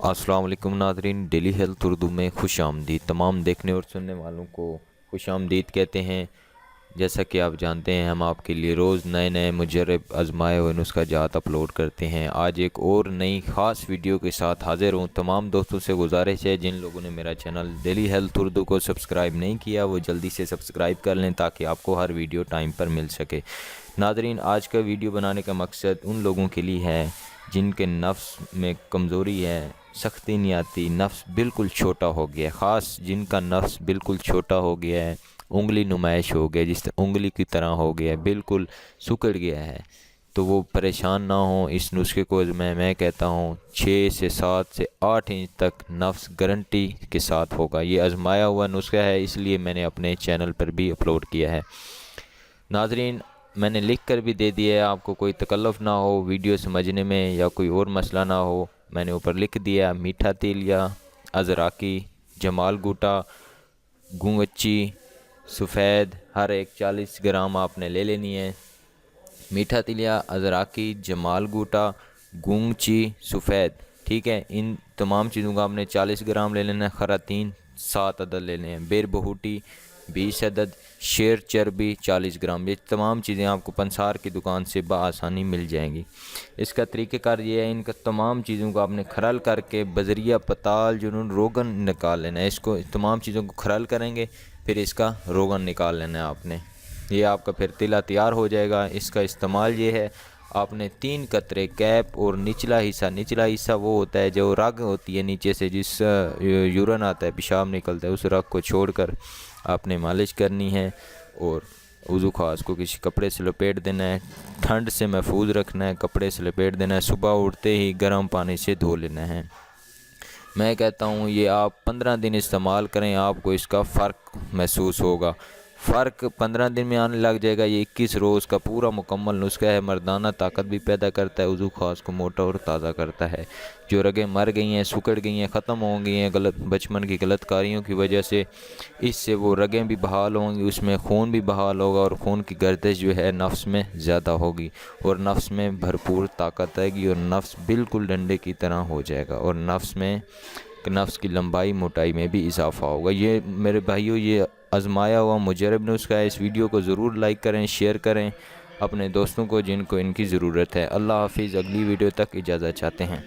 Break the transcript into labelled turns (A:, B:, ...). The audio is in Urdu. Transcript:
A: السلام علیکم ناظرین، ڈیلی ہیلتھ اردو میں خوش آمدید۔ تمام دیکھنے اور سننے والوں کو خوش آمدید کہتے ہیں۔ جیسا کہ آپ جانتے ہیں، ہم آپ کے لیے روز نئے نئے مجرب آزمائے ہوئے نسخہ جات اپلوڈ کرتے ہیں۔ آج ایک اور نئی خاص ویڈیو کے ساتھ حاضر ہوں۔ تمام دوستوں سے گزارش ہے، جن لوگوں نے میرا چینل ڈیلی ہیلتھ اردو کو سبسکرائب نہیں کیا وہ جلدی سے سبسکرائب کر لیں تاکہ آپ کو ہر ویڈیو ٹائم پر مل سکے۔ ناظرین، آج کا ویڈیو بنانے کا مقصد ان لوگوں کے لیے ہے جن کے نفس میں کمزوری ہے، سختی نہیں آتی، نفس بالکل چھوٹا ہو گیا ہے، خاص جن کا نفس بالکل چھوٹا ہو گیا ہے، انگلی نمائش ہو گیا، جس طرح انگلی کی طرح ہو گیا ہے، بالکل سکڑ گیا ہے، تو وہ پریشان نہ ہوں۔ اس نسخے کو میں کہتا ہوں 6 سے 7 سے 8 انچ تک نفس گارنٹی کے ساتھ ہوگا۔ یہ آزمایا ہوا نسخہ ہے، اس لیے میں نے اپنے چینل پر بھی اپلوڈ کیا ہے۔ ناظرین، میں نے لکھ کر بھی دے دیا ہے، آپ کو کوئی تکلف نہ ہو ویڈیو سمجھنے میں یا کوئی اور مسئلہ نہ ہو۔ میں نے اوپر لکھ دیا: میٹھا تیلیا، ازراکی، جمال گوٹا، گونگچی، سفید، ہر ایک 40 گرام آپ نے لے لینی ہے۔ میٹھا تیلیا، ازراکی، جمال گوٹا، گونگچی، سفید، ٹھیک ہے۔ ان تمام چیزوں کا آپ نے 40 گرام لے لینا ہے۔ خراطین 7 عدد لینے ہیں، بیر بہوٹی 20 عدد، شیر چربی 40 گرام۔ یہ تمام چیزیں آپ کو پنسار کی دکان سے بآسانی مل جائیں گی۔ اس کا طریقہ کار یہ ہے، ان کا تمام چیزوں کو آپ نے کھرل کر کے بذریعہ پتال جنون روغن نکال لینا ہے۔ اس کو تمام چیزوں کو کھرل کریں گے، پھر اس کا روغن نکال لینا ہے آپ نے۔ یہ آپ کا پھر تیلا تیار ہو جائے گا۔ اس کا استعمال یہ ہے، آپ نے 3 قطرے کیپ اور نچلا حصہ وہ ہوتا ہے جو رگ ہوتی ہے نیچے سے، جس یورین آتا ہے، پیشاب نکلتا ہے، اس رگ کو چھوڑ کر آپ نے مالش کرنی ہے اور وضو خاص کو کسی کپڑے سے لپیٹ دینا ہے۔ ٹھنڈ سے محفوظ رکھنا ہے، کپڑے سے لپیٹ دینا ہے۔ صبح اٹھتے ہی گرم پانی سے دھو لینا ہے۔ میں کہتا ہوں یہ آپ 15 دن استعمال کریں، آپ کو اس کا فرق محسوس ہوگا۔ فرق 15 دن میں آنے لگ جائے گا۔ یہ 21 روز کا پورا مکمل نسخہ ہے، مردانہ طاقت بھی پیدا کرتا ہے، وضو خاص کو موٹا اور تازہ کرتا ہے۔ جو رگیں مر گئی ہیں، سکڑ گئی ہیں، ختم ہو گئی ہیں بچپن کی غلط کاریوں کی وجہ سے، اس سے وہ رگیں بھی بحال ہوں گی، اس میں خون بھی بحال ہوگا اور خون کی گردش جو ہے نفس میں زیادہ ہوگی اور نفس میں بھرپور طاقت آئے گی اور نفس بالکل ڈنڈے کی طرح ہو جائے گا اور نفس کی لمبائی موٹائی میں بھی اضافہ ہوگا۔ یہ میرے بھائیوں، یہ آزمایا ہوا مجرب نسخہ ہے۔ اس ویڈیو کو ضرور لائک کریں، شیئر کریں اپنے دوستوں کو جن کو ان کی ضرورت ہے۔ اللہ حافظ، اگلی ویڈیو تک اجازت چاہتے ہیں۔